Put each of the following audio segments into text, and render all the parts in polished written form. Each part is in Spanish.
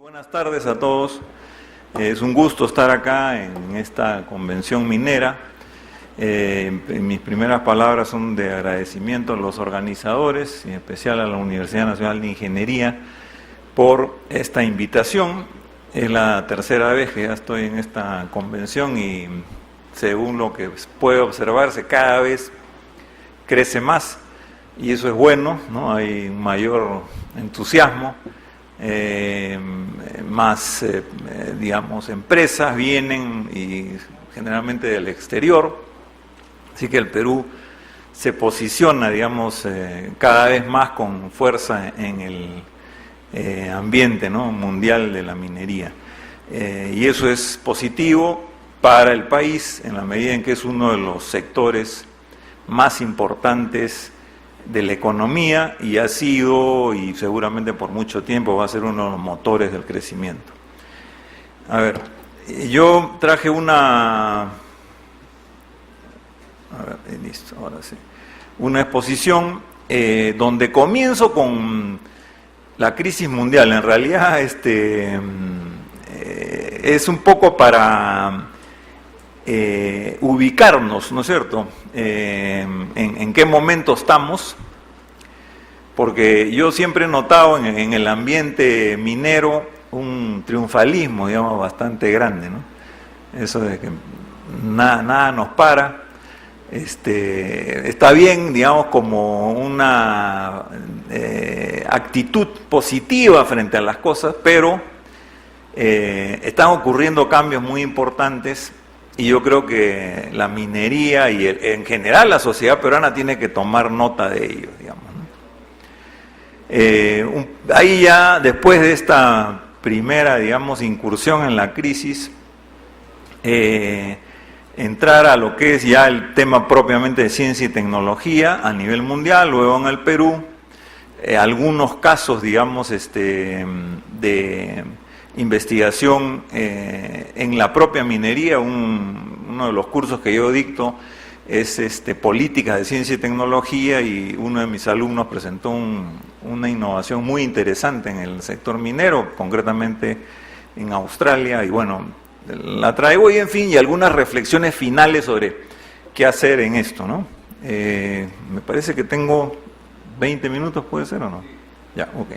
Buenas tardes a todos. Es un gusto estar acá en esta convención minera. Mis primeras palabras son de agradecimiento a los organizadores, en especial a la Universidad Nacional de Ingeniería, por esta invitación. Es la tercera vez que ya estoy en esta convención y según lo que puede observarse, cada vez crece más y eso es bueno, ¿no? Hay un mayor entusiasmo. Digamos, empresas vienen y generalmente del exterior, así que el Perú se posiciona, digamos, cada vez más con fuerza en el ambiente, ¿no?, mundial de la minería, y eso es positivo para el país en la medida en que es uno de los sectores más importantes de la economía y ha sido, y seguramente por mucho tiempo va a ser uno de los motores del crecimiento. A ver, yo traje una exposición donde comienzo con la crisis mundial. En realidad es un poco para ubicarnos, ¿no es cierto?, en qué momento estamos, porque yo siempre he notado en el ambiente minero un triunfalismo, digamos, bastante grande, ¿no? Eso de que nada nos para, está bien, digamos, como una actitud positiva frente a las cosas, pero están ocurriendo cambios muy importantes. Y yo creo que la minería y en general la sociedad peruana tiene que tomar nota de ello, digamos, ¿no? Ahí ya, después de esta primera, digamos, incursión en la crisis, entrar a lo que es ya el tema propiamente de ciencia y tecnología a nivel mundial, luego en el Perú, algunos casos, digamos, de investigación en la propia minería. Uno de los cursos que yo dicto es políticas de ciencia y tecnología, y uno de mis alumnos presentó una innovación muy interesante en el sector minero, concretamente en Australia, y bueno, la traigo, y en fin, y algunas reflexiones finales sobre qué hacer en esto, ¿no? Me parece que tengo 20 minutos, ¿puede ser o no? Ya, ok.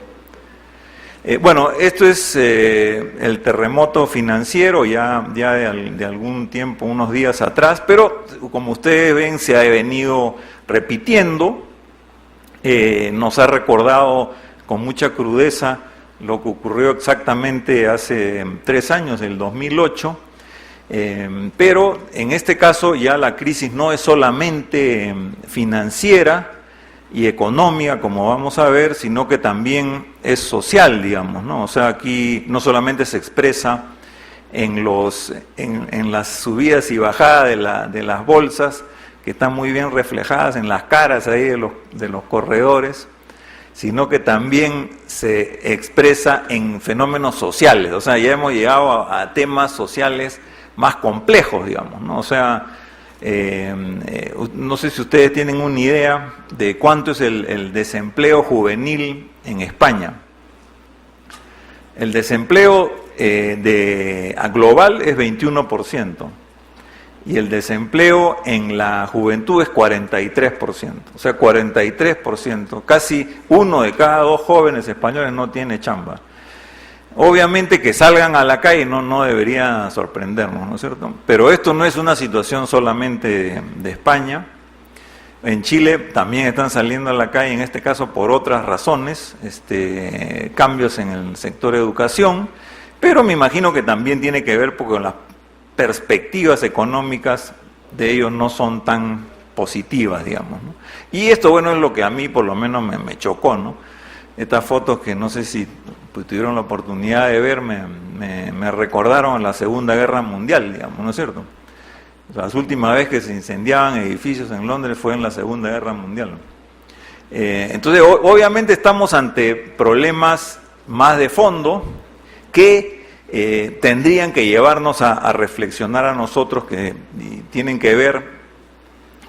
Bueno, esto es el terremoto financiero ya de algún tiempo, unos días atrás, pero como ustedes ven se ha venido repitiendo, nos ha recordado con mucha crudeza lo que ocurrió exactamente hace 3 años, el 2008, pero en este caso ya la crisis no es solamente financiera y económica, como vamos a ver, sino que también es social, digamos, ¿no? O sea, aquí no solamente se expresa en las subidas y bajadas de las bolsas, que están muy bien reflejadas en las caras ahí de los corredores, sino que también se expresa en fenómenos sociales. O sea, ya hemos llegado a temas sociales más complejos, digamos, ¿no? O sea, no sé si ustedes tienen una idea de cuánto es el desempleo juvenil en España. El desempleo global es 21% y el desempleo en la juventud es 43%. O sea, 43%, casi 1 de cada 2 jóvenes españoles no tiene chamba. Obviamente que salgan a la calle no debería sorprendernos, ¿no es cierto? Pero esto no es una situación solamente de España. En Chile también están saliendo a la calle, en este caso por otras razones, cambios en el sector educación, pero me imagino que también tiene que ver porque las perspectivas económicas de ellos no son tan positivas, digamos, ¿no? Y esto, bueno, es lo que a mí por lo menos me chocó, ¿no? Estas fotos que no sé si tuvieron la oportunidad de ver, me recordaron la Segunda Guerra Mundial, digamos, ¿no es cierto? O sea, las últimas veces que se incendiaban edificios en Londres fue en la Segunda Guerra Mundial. Entonces, obviamente estamos ante problemas más de fondo que tendrían que llevarnos a reflexionar a nosotros, que tienen que ver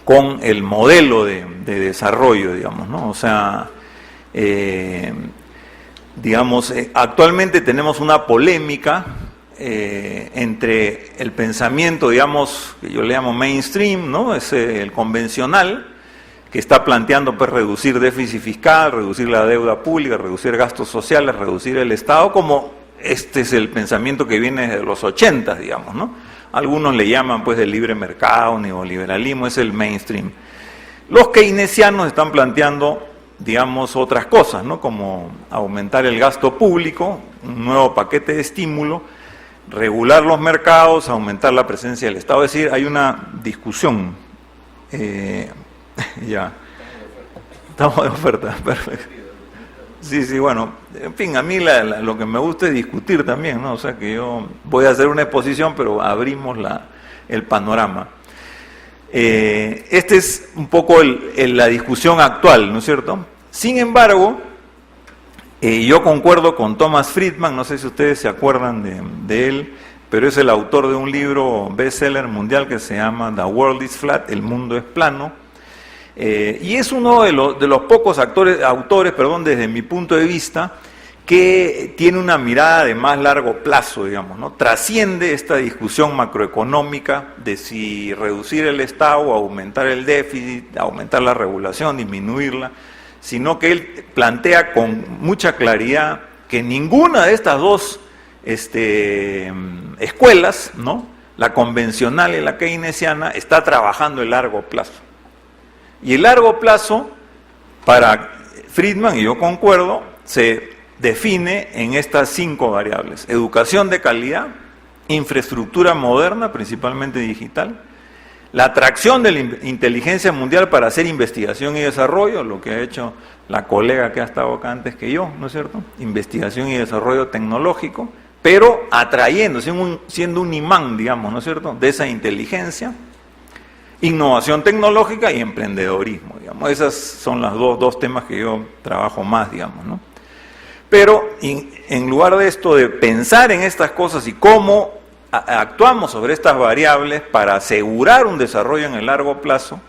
con el modelo de desarrollo, digamos, ¿no? O sea, digamos, actualmente tenemos una polémica entre el pensamiento, digamos, que yo le llamo mainstream, ¿no? Es el convencional, que está planteando pues reducir déficit fiscal, reducir la deuda pública, reducir gastos sociales, reducir el Estado, como este es el pensamiento que viene desde los 80, digamos, ¿no? Algunos le llaman pues el libre mercado, neoliberalismo, es el mainstream. Los keynesianos están planteando, digamos, otras cosas, ¿no? Como aumentar el gasto público, un nuevo paquete de estímulo, regular los mercados, aumentar la presencia del Estado. Es decir, hay una discusión. Ya. Estamos de oferta, perfecto. Sí, bueno, en fin, a mí lo que me gusta es discutir también, ¿no? O sea que yo voy a hacer una exposición, pero abrimos el panorama. Este es un poco la discusión actual, ¿no es cierto? Sin embargo, yo concuerdo con Thomas Friedman, no sé si ustedes se acuerdan de él, pero es el autor de un libro bestseller mundial que se llama The World is Flat, El mundo es plano, y es uno de los pocos autores, desde mi punto de vista, que tiene una mirada de más largo plazo, digamos, ¿no? Trasciende esta discusión macroeconómica de si reducir el Estado, aumentar el déficit, aumentar la regulación, disminuirla, sino que él plantea con mucha claridad que ninguna de estas dos escuelas, ¿no? La convencional y la keynesiana, está trabajando el largo plazo. Y el largo plazo, para Friedman, y yo concuerdo, se define en estas 5 variables: educación de calidad, infraestructura moderna, principalmente digital, la atracción de la inteligencia mundial para hacer investigación y desarrollo, lo que ha hecho la colega que ha estado acá antes que yo, ¿no es cierto? Investigación y desarrollo tecnológico, pero atrayendo, siendo un imán, digamos, ¿no es cierto?, de esa inteligencia. Innovación tecnológica y emprendedorismo, digamos. Esos son los dos temas que yo trabajo más, digamos, ¿no? Pero en lugar de esto, de pensar en estas cosas y cómo actuamos sobre estas variables para asegurar un desarrollo en el largo plazo,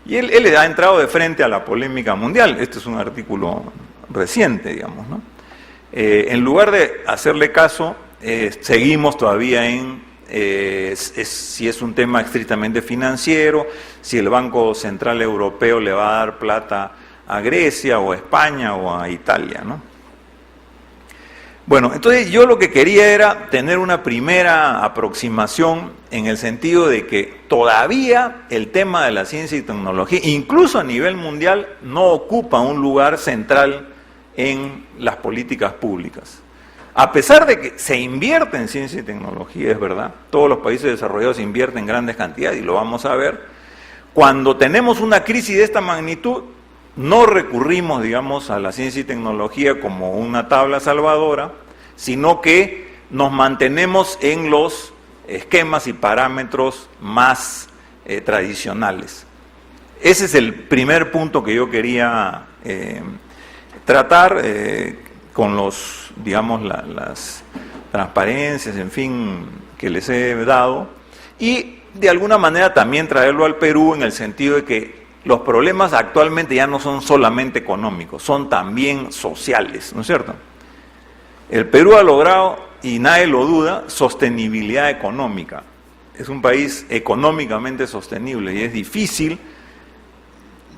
y él ha entrado de frente a la polémica mundial. Este es un artículo reciente, digamos, ¿no? En lugar de hacerle caso, seguimos todavía en si es un tema estrictamente financiero, si el Banco Central Europeo le va a dar plata a Grecia o a España o a Italia, ¿no? Bueno, entonces yo lo que quería era tener una primera aproximación en el sentido de que todavía el tema de la ciencia y tecnología, incluso a nivel mundial, no ocupa un lugar central en las políticas públicas. A pesar de que se invierte en ciencia y tecnología, es verdad, todos los países desarrollados invierten grandes cantidades y lo vamos a ver, cuando tenemos una crisis de esta magnitud, no recurrimos, digamos, a la ciencia y tecnología como una tabla salvadora, sino que nos mantenemos en los esquemas y parámetros más tradicionales. Ese es el primer punto que yo quería tratar con los, digamos, las transparencias, en fin, que les he dado, y de alguna manera también traerlo al Perú en el sentido de que los problemas actualmente ya no son solamente económicos, son también sociales, ¿no es cierto? El Perú ha logrado, y nadie lo duda, sostenibilidad económica. Es un país económicamente sostenible y es difícil,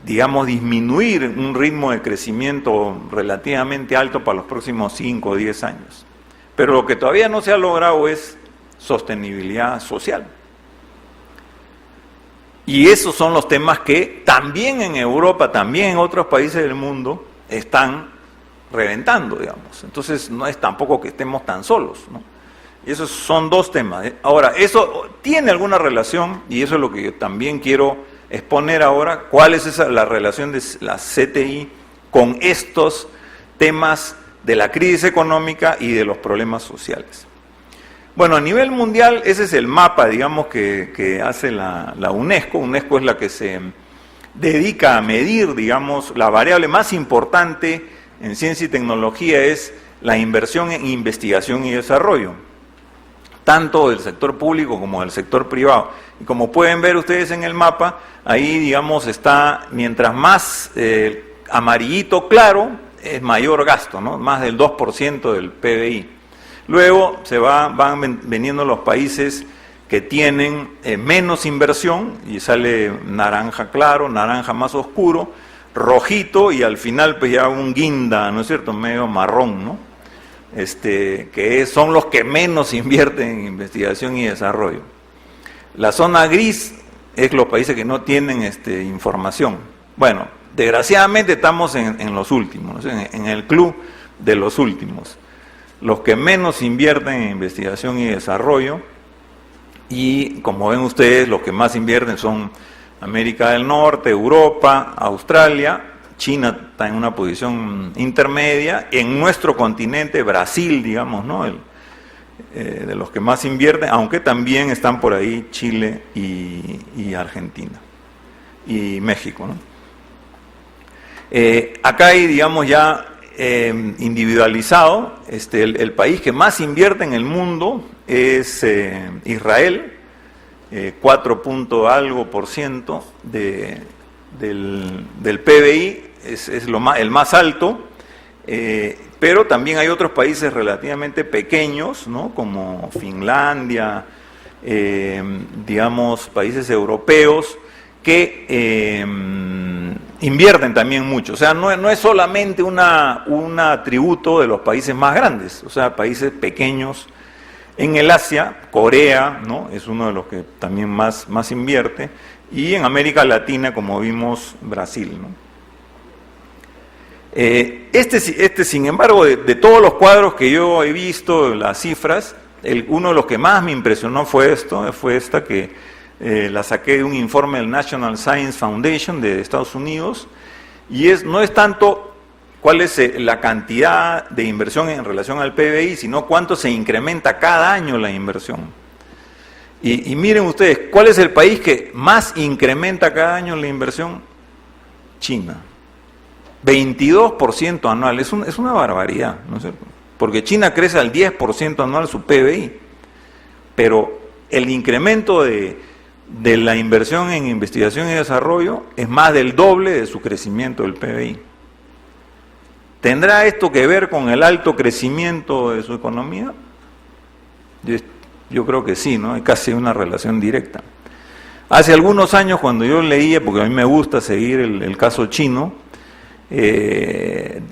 digamos, disminuir un ritmo de crecimiento relativamente alto para los próximos 5 o 10 años. Pero lo que todavía no se ha logrado es sostenibilidad social. Y esos son los temas que también en Europa, también en otros países del mundo, están reventando, digamos. Entonces no es tampoco que estemos tan solos, ¿no? Y esos son 2 temas. Ahora, eso tiene alguna relación, y eso es lo que yo también quiero exponer ahora, cuál es la relación de la CTI con estos temas de la crisis económica y de los problemas sociales. Bueno, a nivel mundial, ese es el mapa, digamos, que hace la UNESCO. UNESCO es la que se dedica a medir, digamos, la variable más importante en ciencia y tecnología es la inversión en investigación y desarrollo, tanto del sector público como del sector privado. Y como pueden ver ustedes en el mapa, ahí, digamos, está, mientras más amarillito claro, es mayor gasto, ¿no? Más del 2% del PBI. Luego van veniendo los países que tienen menos inversión, y sale naranja claro, naranja más oscuro, rojito, y al final pues ya un guinda, ¿no es cierto?, medio marrón, ¿no? Que son los que menos invierten en investigación y desarrollo. La zona gris es los países que no tienen información. Bueno, desgraciadamente estamos en los últimos, en el club de los últimos. Los que menos invierten en investigación y desarrollo, y como ven ustedes, los que más invierten son América del Norte, Europa, Australia. China está en una posición intermedia. En nuestro continente, Brasil, digamos, ¿no?, de los que más invierten, aunque también están por ahí Chile y Argentina y México, ¿no? Acá hay, digamos, ya individualizado, el país que más invierte en el mundo es Israel, 4 punto algo por ciento del PBI, es el más alto, pero también hay otros países relativamente pequeños, ¿no?, como Finlandia, digamos, países europeos, que invierten también mucho. O sea, no es solamente un atributo de los países más grandes, o sea, países pequeños. En el Asia, Corea, ¿no?, es uno de los que también más invierte, y en América Latina, como vimos, Brasil, ¿no? Sin embargo, de todos los cuadros que yo he visto, las cifras, uno de los que más me impresionó fue esta que la saqué de un informe del National Science Foundation de Estados Unidos, y no es tanto cuál es la cantidad de inversión en relación al PBI, sino cuánto se incrementa cada año la inversión. Y miren ustedes, ¿cuál es el país que más incrementa cada año la inversión? China. 22% anual, es una barbaridad, ¿no es cierto? Porque China crece al 10% anual su PBI, pero el incremento de la inversión en investigación y desarrollo es más del doble de su crecimiento del PBI. ¿Tendrá esto que ver con el alto crecimiento de su economía? Yo creo que sí, ¿no? Hay casi una relación directa. Hace algunos años, cuando yo leía, porque a mí me gusta seguir el caso chino,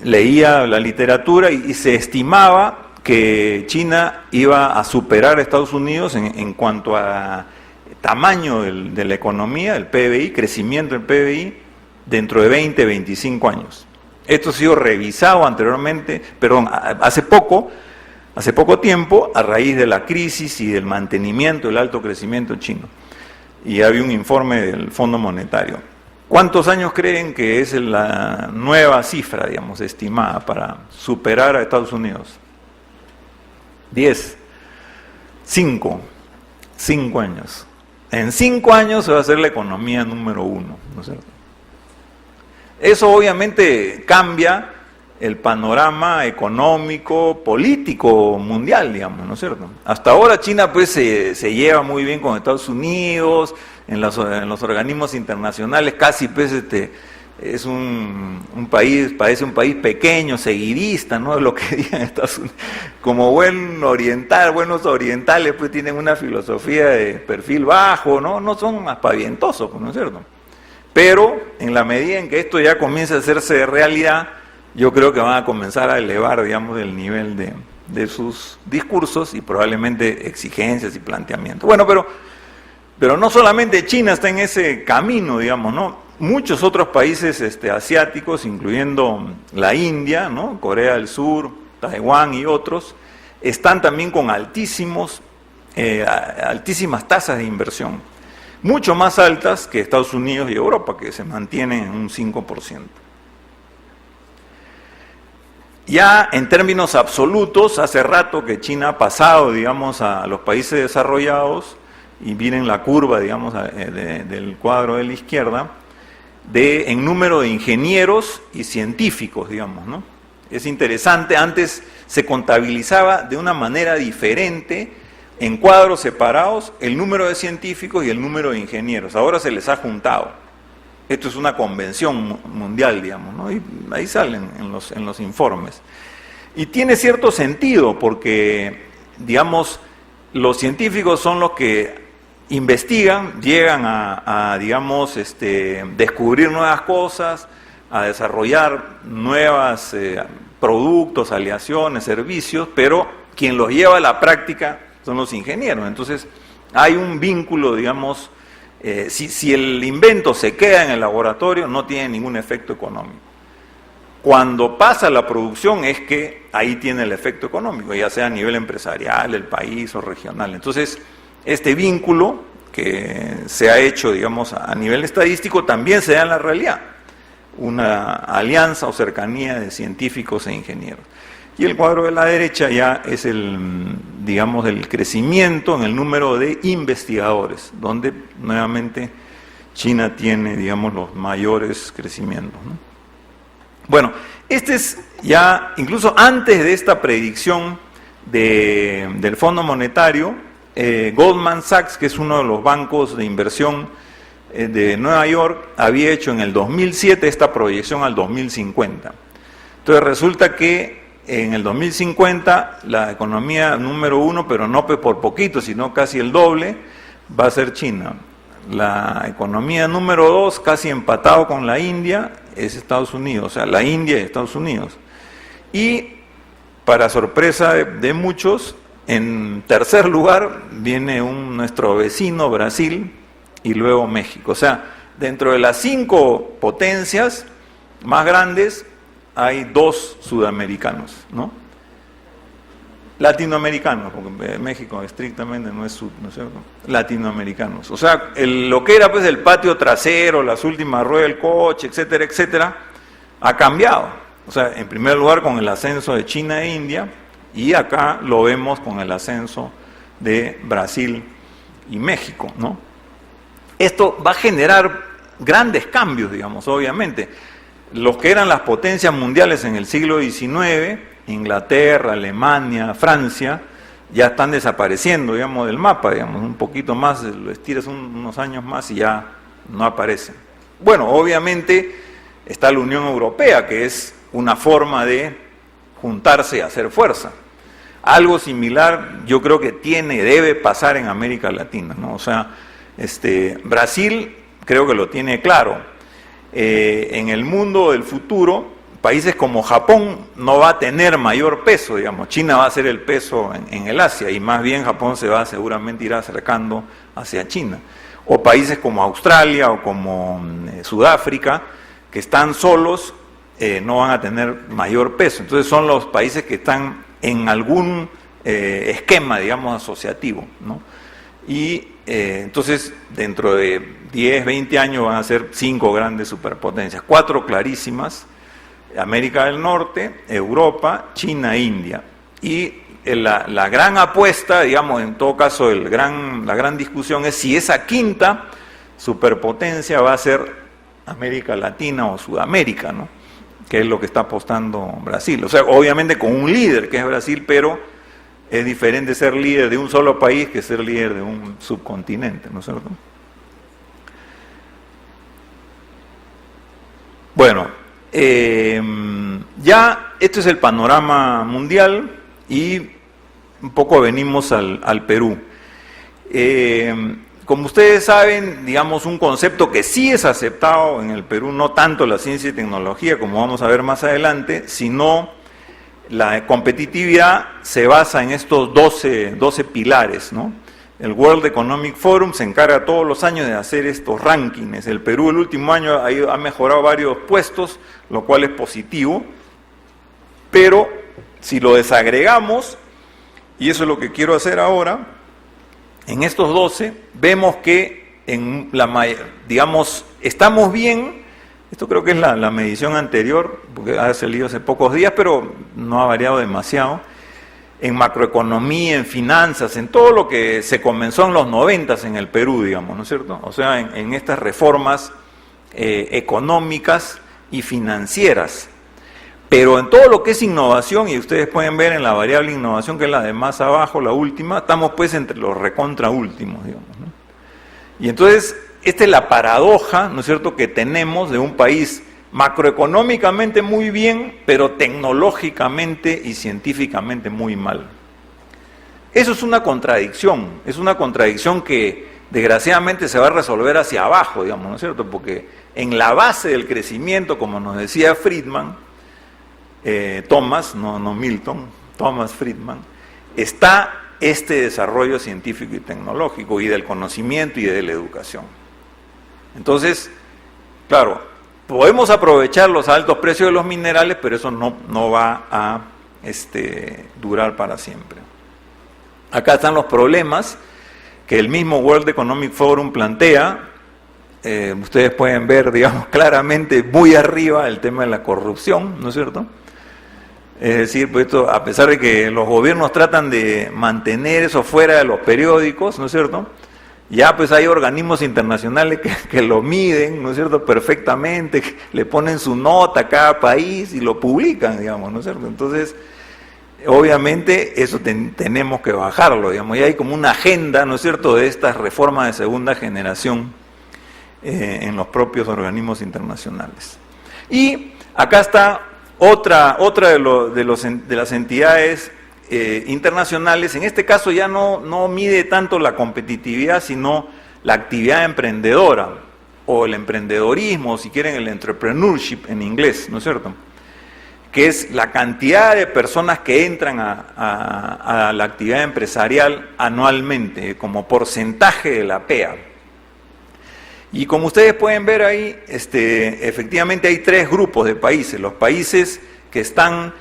leía la literatura y se estimaba que China iba a superar a Estados Unidos en cuanto a tamaño de la economía, el PBI, crecimiento del PBI, dentro de 20, 25 años. Esto ha sido revisado anteriormente, hace poco tiempo, a raíz de la crisis y del mantenimiento del alto crecimiento chino. Y había un informe del Fondo Monetario. ¿Cuántos años creen que es la nueva cifra, digamos, estimada para superar a Estados Unidos? 10, 5 años. En 5 años se va a hacer la economía número 1, ¿no es cierto? Eso obviamente cambia el panorama económico, político, mundial, digamos, ¿no es cierto? Hasta ahora China pues se lleva muy bien con Estados Unidos, en los organismos internacionales casi pues es un país, parece un país pequeño, seguidista, ¿no?, de lo que digan Estados Unidos. Como buenos orientales pues tienen una filosofía de perfil bajo, no son aspavientosos, ¿no es cierto? Pero en la medida en que esto ya comienza a hacerse realidad, yo creo que van a comenzar a elevar, digamos, el nivel de sus discursos y probablemente exigencias y planteamientos. Bueno, pero no solamente China está en ese camino, digamos, ¿no? Muchos otros países asiáticos, incluyendo la India, ¿no?, Corea del Sur, Taiwán y otros, están también con altísimas tasas de inversión. Mucho más altas que Estados Unidos y Europa, que se mantienen en un 5%. Ya en términos absolutos, hace rato que China ha pasado, digamos, a los países desarrollados, y miren la curva, digamos, del cuadro de la izquierda, en número de ingenieros y científicos, digamos, ¿no? Es interesante, antes se contabilizaba de una manera diferente, en cuadros separados, el número de científicos y el número de ingenieros. Ahora se les ha juntado. Esto es una convención mundial, digamos, ¿no? Y ahí salen en los informes. Y tiene cierto sentido porque, digamos, los científicos son los que investigan, llegan a digamos, descubrir nuevas cosas, a desarrollar nuevos productos, aleaciones, servicios, pero quien los lleva a la práctica son los ingenieros. Entonces, hay un vínculo, digamos, si el invento se queda en el laboratorio, no tiene ningún efecto económico. Cuando pasa la producción es que ahí tiene el efecto económico, ya sea a nivel empresarial, del país o regional. Entonces, este vínculo que se ha hecho, digamos, a nivel estadístico, también se da en la realidad. Una alianza o cercanía de científicos e ingenieros. Y el cuadro de la derecha ya es digamos, el crecimiento en el número de investigadores, donde nuevamente China tiene, digamos, los mayores crecimientos, ¿no? Bueno, este es ya, incluso antes de esta predicción del Fondo Monetario, Goldman Sachs, que es uno de los bancos de inversión de Nueva York, había hecho en el 2007 esta proyección al 2050. Entonces resulta que en el 2050 la economía número uno, pero no por poquito, sino casi el doble, va a ser China. La economía número dos, casi empatado con la India, es Estados Unidos, o sea, la India y Estados Unidos. Y, para sorpresa de muchos, en tercer lugar viene nuestro vecino Brasil y luego México. O sea, dentro de las 5 potencias más grandes hay 2 sudamericanos, ¿no? Latinoamericanos, porque México estrictamente no es ¿no es cierto? Latinoamericanos. O sea, lo que era pues el patio trasero, las últimas ruedas del coche, etcétera, etcétera, ha cambiado. O sea, en primer lugar con el ascenso de China e India, y acá lo vemos con el ascenso de Brasil y México, ¿no? Esto va a generar grandes cambios, digamos, obviamente. Los que eran las potencias mundiales en el siglo XIX, Inglaterra, Alemania, Francia, ya están desapareciendo, digamos, del mapa, digamos, un poquito más, lo estiras unos años más y ya no aparecen. Bueno, obviamente está la Unión Europea, que es una forma de juntarse y hacer fuerza. Algo similar yo creo que debe pasar en América Latina, ¿no? O sea, Brasil creo que lo tiene claro. En el mundo del futuro, países como Japón no va a tener mayor peso, digamos, China va a ser el peso en el Asia, y más bien Japón se va seguramente ir acercando hacia China. O países como Australia o como Sudáfrica, que están solos, no van a tener mayor peso. Entonces son los países que están en algún esquema, digamos, asociativo, ¿no? Y entonces dentro de 10, 20 años van a ser 5 grandes superpotencias, 4 clarísimas: América del Norte, Europa, China, India. Y la gran apuesta, digamos, en todo caso la gran discusión es si esa quinta superpotencia va a ser América Latina o Sudamérica, ¿no? Que es lo que está apostando Brasil. O sea, obviamente con un líder que es Brasil, pero es diferente ser líder de un solo país que ser líder de un subcontinente, ¿no es cierto? Bueno, ya esto es el panorama mundial y un poco venimos al Perú. Como ustedes saben, digamos, un concepto que sí es aceptado en el Perú, no tanto la ciencia y tecnología, como vamos a ver más adelante, sino la competitividad se basa en estos 12 pilares, ¿no? El World Economic Forum se encarga todos los años de hacer estos rankings. El Perú el último año ha mejorado varios puestos, lo cual es positivo, pero si lo desagregamos, y eso es lo que quiero hacer ahora, en estos 12 vemos que digamos, estamos bien. Esto creo que es la medición anterior, porque ha salido hace pocos días, pero no ha variado demasiado. En macroeconomía, en finanzas, en todo lo que se comenzó en los 90 en el Perú, digamos, ¿no es cierto? O sea, en estas reformas económicas y financieras. Pero en todo lo que es innovación, y ustedes pueden ver en la variable innovación, que es la de más abajo, la última, estamos pues entre los recontra últimos, digamos, ¿no? Y entonces esta es la paradoja, ¿no es cierto?, que tenemos de un país macroeconómicamente muy bien, pero tecnológicamente y científicamente muy mal. Eso es una contradicción que desgraciadamente se va a resolver hacia abajo, digamos, ¿no es cierto?, porque en la base del crecimiento, como nos decía Friedman, Thomas Friedman, está este desarrollo científico y tecnológico y del conocimiento y de la educación. Entonces, claro, podemos aprovechar los altos precios de los minerales, pero eso no va a durar para siempre. Acá están los problemas que el mismo World Economic Forum plantea. Ustedes pueden ver, digamos, claramente muy arriba el tema de la corrupción, ¿no es cierto? Es decir, pues esto, a pesar de que los gobiernos tratan de mantener eso fuera de los periódicos, ¿no es cierto?, ya pues hay organismos internacionales que lo miden, ¿no es cierto?, perfectamente, que le ponen su nota a cada país y lo publican, digamos, ¿no es cierto? Entonces, obviamente eso tenemos que bajarlo, digamos, y hay como una agenda, ¿no es cierto?, de estas reformas de segunda generación en los propios organismos internacionales. Y acá está otra de las entidades internacionales. En este caso ya no mide tanto la competitividad, sino la actividad emprendedora, o el emprendedorismo, si quieren el entrepreneurship en inglés, ¿no es cierto?, que es la cantidad de personas que entran a la actividad empresarial anualmente, como porcentaje de la PEA. Y como ustedes pueden ver ahí, efectivamente hay tres grupos de países: los países que están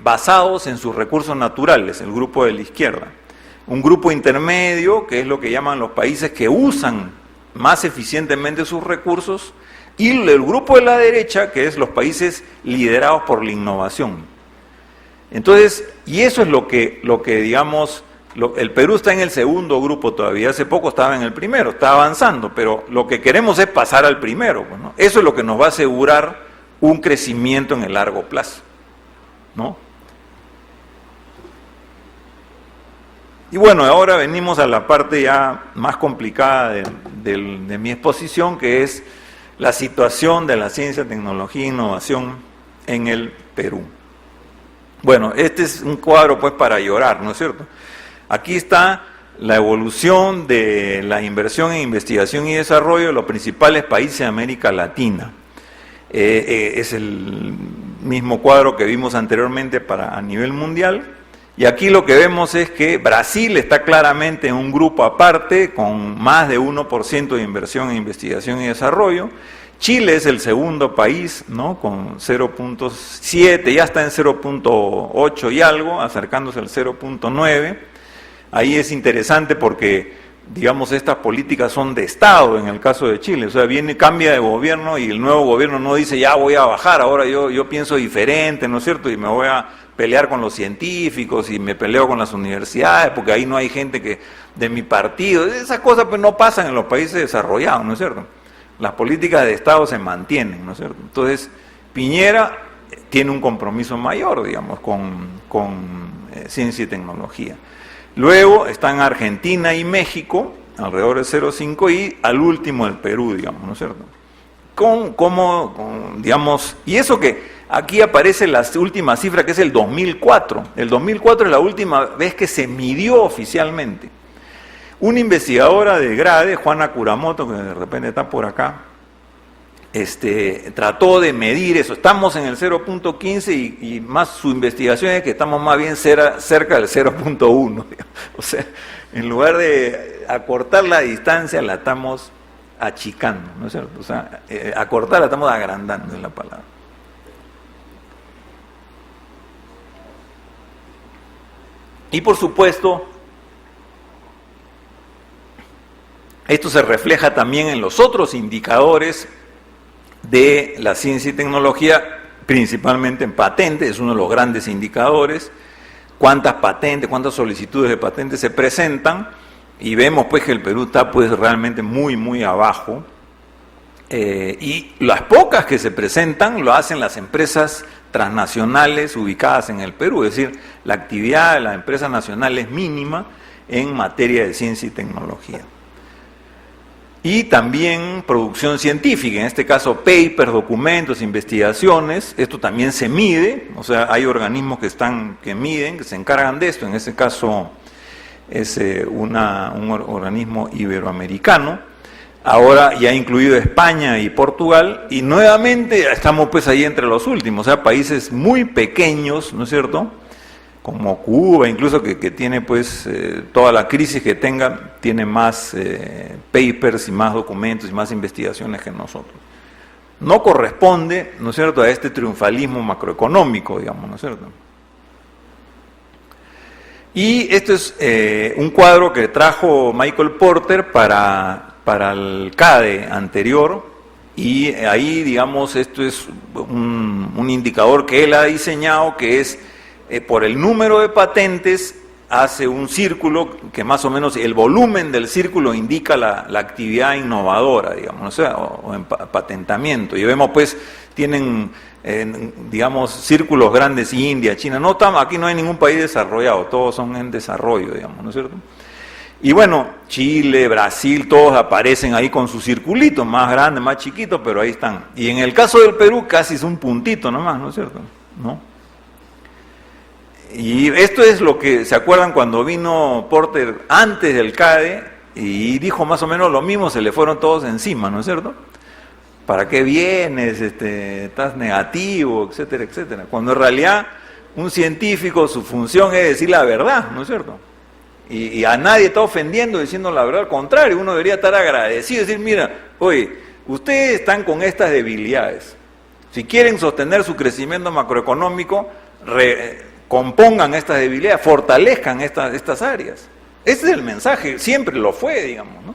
basados en sus recursos naturales, el grupo de la izquierda; un grupo intermedio, que es lo que llaman los países que usan más eficientemente sus recursos; y el grupo de la derecha, que es los países liderados por la innovación. Entonces, y eso es lo que digamos, el Perú está en el segundo grupo todavía. Hace poco estaba en el primero, está avanzando, pero lo que queremos es pasar al primero, ¿no? Eso es lo que nos va a asegurar un crecimiento en el largo plazo, ¿no? Y bueno, ahora venimos a la parte ya más complicada de mi exposición, que es la situación de la ciencia, tecnología e innovación en el Perú. Bueno, este es un cuadro pues para llorar, ¿no es cierto? Aquí está la evolución de la inversión en investigación y desarrollo de los principales países de América Latina. Es el mismo cuadro que vimos anteriormente a nivel mundial. Y aquí lo que vemos es que Brasil está claramente en un grupo aparte, con más de 1% de inversión en investigación y desarrollo. Chile es el segundo país, ¿no?, con 0.7, ya está en 0.8 y algo, acercándose al 0.9. Ahí es interesante porque, digamos, estas políticas son de Estado en el caso de Chile. O sea, cambia de gobierno y el nuevo gobierno no dice ya voy a bajar, ahora yo pienso diferente, ¿no es cierto?, y me voy a pelear con los científicos y me peleo con las universidades porque ahí no hay gente de mi partido. Esas cosas pues no pasan en los países desarrollados, ¿no es cierto? Las políticas de Estado se mantienen, ¿no es cierto? Entonces, Piñera tiene un compromiso mayor, digamos, con ciencia y tecnología. Luego están Argentina y México, alrededor de 0,5, y al último el Perú, digamos, ¿no es cierto? Digamos, y eso que aquí aparece la última cifra, que es el 2004. El 2004 es la última vez que se midió oficialmente. Una investigadora de GRADE, Juana Kuramoto, que de repente está por acá, trató de medir eso. Estamos en el 0.15 y más su investigación es que estamos más bien cerca del 0.1. O sea, en lugar de acortar la distancia, la estamos achicando, ¿no es cierto? O sea, acortar la estamos agrandando, es la palabra. Y por supuesto, esto se refleja también en los otros indicadores de la ciencia y tecnología, principalmente en patentes, es uno de los grandes indicadores. Cuántas patentes, cuántas solicitudes de patentes se presentan, y vemos pues que el Perú está pues realmente muy, muy abajo, y las pocas que se presentan lo hacen las empresas transnacionales ubicadas en el Perú, es decir, la actividad de las empresas nacionales es mínima en materia de ciencia y tecnología. y también producción científica, en este caso papers, documentos, investigaciones. Esto también se mide, o sea, hay organismos que miden, que se encargan de esto. En este caso es un organismo iberoamericano. Ahora ya ha incluido España y Portugal, y nuevamente estamos pues ahí entre los últimos, o sea, países muy pequeños, ¿no es cierto?, como Cuba, incluso que tiene pues toda la crisis que tenga, tiene más papers y más documentos y más investigaciones que nosotros. No corresponde, ¿no es cierto?, a este triunfalismo macroeconómico, digamos, ¿no es cierto? Y esto es un cuadro que trajo Michael Porter para el CADE anterior, y ahí, digamos, esto es un indicador que él ha diseñado, que es por el número de patentes, hace un círculo que más o menos el volumen del círculo indica la actividad innovadora, digamos, o sea, o en patentamiento. Y vemos pues, tienen, digamos, círculos grandes, India, China, no estamos, aquí no hay ningún país desarrollado, todos son en desarrollo, digamos, ¿no es cierto? Y bueno, Chile, Brasil, todos aparecen ahí con sus circulitos, más grandes, más chiquitos, pero ahí están. Y en el caso del Perú casi es un puntito nomás, ¿no es cierto? ¿No? Y esto es lo que, ¿se acuerdan cuando vino Porter antes del CADE y dijo más o menos lo mismo? Se le fueron todos encima, ¿no es cierto? ¿Para qué vienes? Estás negativo, etcétera, etcétera. Cuando en realidad un científico, su función es decir la verdad, ¿no es cierto? Y a nadie está ofendiendo diciendo la verdad, al contrario, uno debería estar agradecido y decir, mira, oye, ustedes están con estas debilidades. Si quieren sostener su crecimiento macroeconómico, compongan estas debilidades, fortalezcan estas áreas. Ese es el mensaje, siempre lo fue, digamos, ¿no?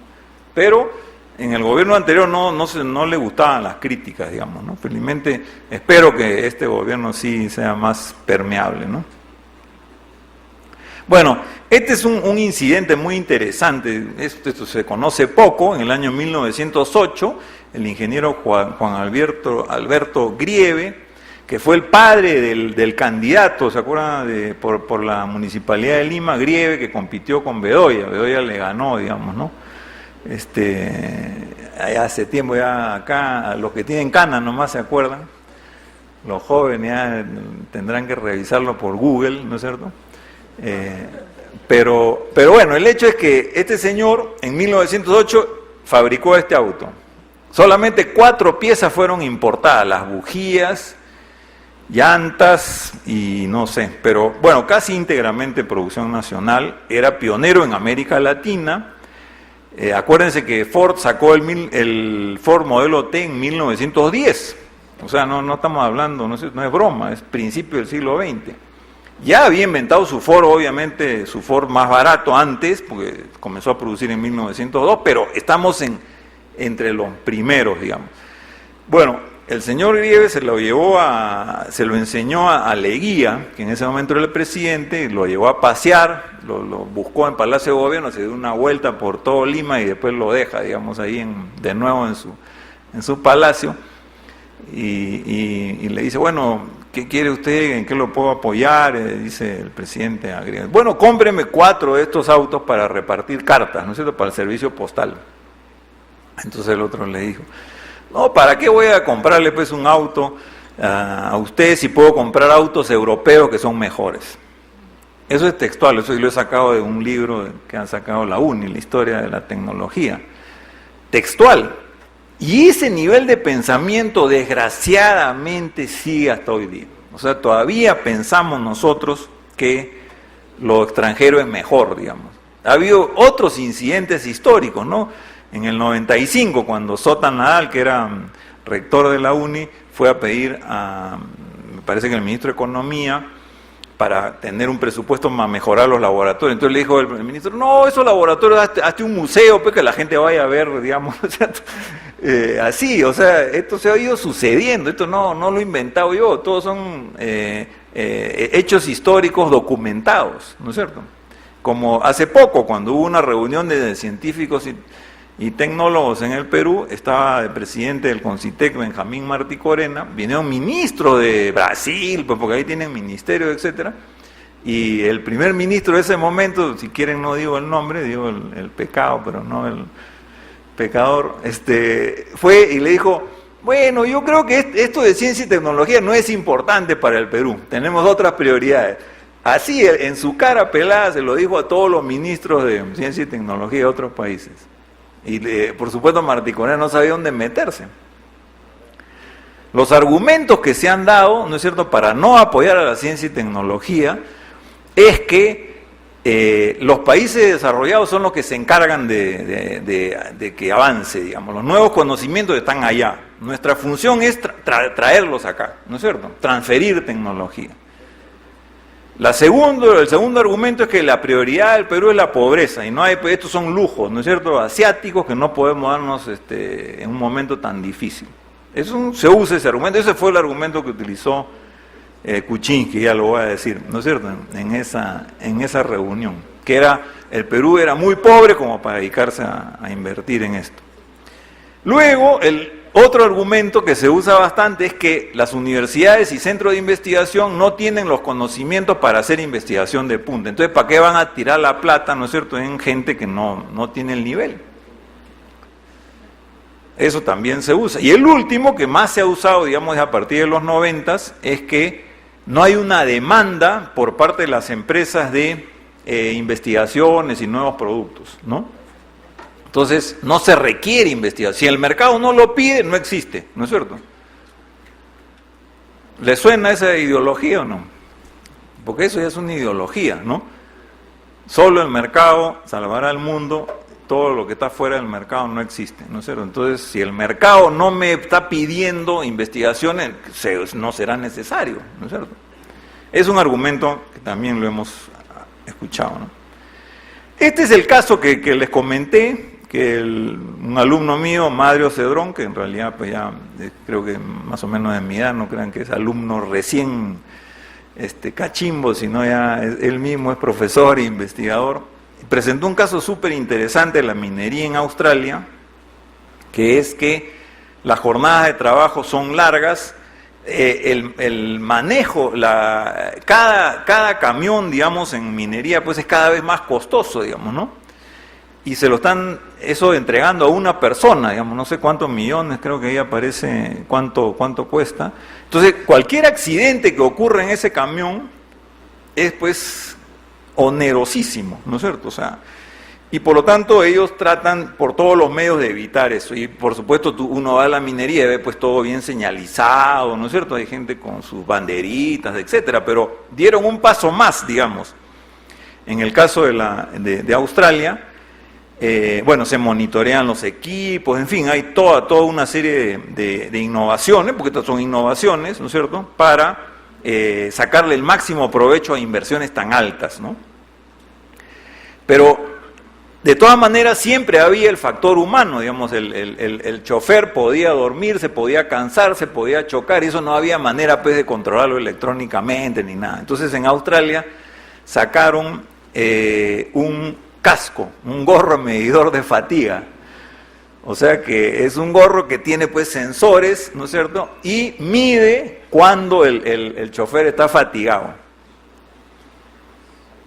Pero en el gobierno anterior no le gustaban las críticas, digamos, ¿no? Felizmente espero que este gobierno sí sea más permeable, ¿no? Bueno, este es un incidente muy interesante, esto se conoce poco. En el año 1908, el ingeniero Juan Alberto Grieve, que fue el padre del candidato, ¿se acuerdan? Por la Municipalidad de Lima, Grieve, que compitió con Bedoya le ganó, digamos, ¿no? Hace tiempo ya acá, los que tienen canas nomás se acuerdan, los jóvenes ya tendrán que revisarlo por Google, ¿no es cierto? Pero bueno, el hecho es que este señor en 1908 fabricó este auto. Solamente 4 piezas fueron importadas, las bujías, llantas y no sé, pero bueno, casi íntegramente producción nacional. Era pionero en América Latina. Acuérdense que Ford sacó el Ford modelo T en 1910, o sea, no estamos hablando, no es broma, es principio del siglo XX. Ya había inventado su Ford, obviamente su Ford más barato antes, porque comenzó a producir en 1902, pero estamos entre los primeros, digamos. Bueno, el señor Grieve se lo enseñó a Leguía, que en ese momento era el presidente, y lo llevó a pasear, lo buscó en Palacio de Gobierno, se dio una vuelta por todo Lima y después lo deja, digamos, ahí de nuevo en su palacio, y le dice, bueno, ¿qué quiere usted? ¿En qué lo puedo apoyar? Dice el presidente a Grieve. Bueno, cómpreme 4 de estos autos para repartir cartas, ¿no es cierto?, para el servicio postal. Entonces el otro le dijo, no, ¿para qué voy a comprarle pues un auto a usted si puedo comprar autos europeos que son mejores? Eso es textual, eso lo he sacado de un libro que han sacado la UNI, la historia de la tecnología. Textual. Y ese nivel de pensamiento desgraciadamente sigue hasta hoy día. O sea, todavía pensamos nosotros que lo extranjero es mejor, digamos. Ha habido otros incidentes históricos, ¿no? En el 95, cuando Sotan Nadal, que era rector de la UNI, fue a pedir me parece que el ministro de Economía, para tener un presupuesto para mejorar los laboratorios. Entonces le dijo el ministro, no, esos laboratorios, hazte un museo, pues que la gente vaya a ver, digamos, así, o sea, esto se ha ido sucediendo, esto no lo he inventado yo, todos son hechos históricos documentados, ¿no es cierto? Como hace poco, cuando hubo una reunión de científicos y tecnólogos en el Perú, estaba el presidente del CONCITEC, Benjamín Martí Corena, vinieron ministros de Brasil, pues porque ahí tienen ministerios, etcétera, y el primer ministro de ese momento, si quieren no digo el nombre, digo el pecado, pero no pecador, fue y le dijo, bueno, yo creo que esto de ciencia y tecnología no es importante para el Perú, tenemos otras prioridades. Así, en su cara pelada, se lo dijo a todos los ministros de ciencia y tecnología de otros países. Y por supuesto Martí Correa no sabía dónde meterse. Los argumentos que se han dado, ¿no es cierto?, para no apoyar a la ciencia y tecnología, es que los países desarrollados son los que se encargan de que avance, digamos. Los nuevos conocimientos están allá. Nuestra función es traerlos acá, ¿no es cierto?, transferir tecnología. El segundo argumento es que la prioridad del Perú es la pobreza, y no hay, estos son lujos, ¿no es cierto?, asiáticos que no podemos darnos en un momento tan difícil. Se usa ese argumento, ese fue el argumento que utilizó Kuczynski, ya lo voy a decir, ¿no es cierto?, en esa reunión, que el Perú era muy pobre como para dedicarse a invertir en esto. Luego, el otro argumento que se usa bastante es que las universidades y centros de investigación no tienen los conocimientos para hacer investigación de punta. Entonces, ¿para qué van a tirar la plata, no es cierto?, en gente que no tiene el nivel? Eso también se usa. Y el último, que más se ha usado, digamos, a partir de los 90s, es que no hay una demanda por parte de las empresas de investigaciones y nuevos productos, ¿no? Entonces, no se requiere investigación. Si el mercado no lo pide, no existe, ¿no es cierto? ¿Le suena esa ideología o no? Porque eso ya es una ideología, ¿no? Solo el mercado salvará al mundo, todo lo que está fuera del mercado no existe, ¿no es cierto? Entonces, si el mercado no me está pidiendo investigaciones, no será necesario, ¿no es cierto? Es un argumento que también lo hemos escuchado, ¿no? Este es el caso que les comenté, que un alumno mío, Mario Cedrón, que en realidad pues ya creo que más o menos de mi edad, no crean que es alumno recién cachimbo, sino ya él mismo es profesor e investigador, presentó un caso súper interesante de la minería en Australia, que es que las jornadas de trabajo son largas, el manejo, cada camión, digamos, en minería pues es cada vez más costoso, digamos, ¿no? Y se lo están entregando a una persona, digamos, no sé cuántos millones, creo que ahí aparece cuánto cuesta. Entonces, cualquier accidente que ocurra en ese camión es pues onerosísimo, ¿no es cierto? O sea, y por lo tanto ellos tratan por todos los medios de evitar eso. Y por supuesto uno va a la minería y ve pues todo bien señalizado, ¿no es cierto? Hay gente con sus banderitas, etcétera, pero dieron un paso más, digamos. En el caso de Australia, se monitorean los equipos, en fin, hay toda una serie de innovaciones, porque estas son innovaciones, ¿no es cierto?, para sacarle el máximo provecho a inversiones tan altas, ¿no? Pero, de todas maneras, siempre había el factor humano, digamos, el chofer podía dormir, se podía cansar, se podía chocar, y eso no había manera, pues, de controlarlo electrónicamente ni nada. Entonces, en Australia sacaron un casco, un gorro medidor de fatiga, o sea que es un gorro que tiene pues sensores, ¿no es cierto?, y mide cuando el chofer está fatigado.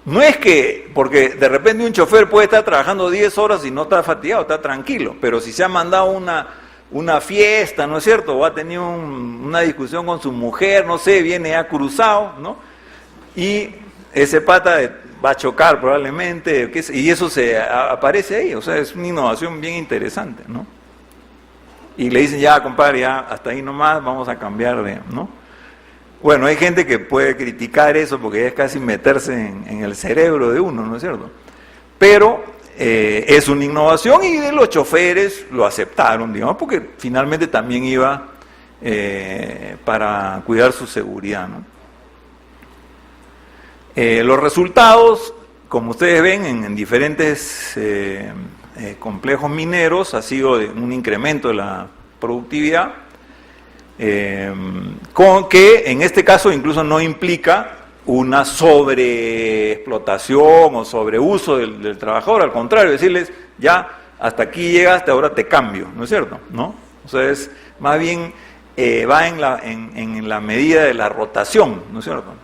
No es que, porque de repente un chofer puede estar trabajando 10 horas y no está fatigado, está tranquilo, pero si se ha mandado una fiesta, ¿no es cierto?, o ha tenido una discusión con su mujer, no sé, viene ya cruzado, ¿no?, y ese pata va a chocar probablemente, y eso aparece ahí, o sea, es una innovación bien interesante, ¿no? Y le dicen, ya compadre, ya hasta ahí nomás, vamos a cambiar ¿no? Bueno, hay gente que puede criticar eso porque ya es casi meterse en el cerebro de uno, ¿no es cierto? Pero es una innovación y los choferes lo aceptaron, digamos, porque finalmente también iba para cuidar su seguridad, ¿no? Los resultados, como ustedes ven, en diferentes complejos mineros ha sido un incremento de la productividad, con que en este caso incluso no implica una sobreexplotación o sobreuso del trabajador, al contrario, decirles, ya hasta aquí llegaste, ahora te cambio, ¿no es cierto?, ¿no? O sea, es más bien va en la medida de la rotación, ¿no es cierto?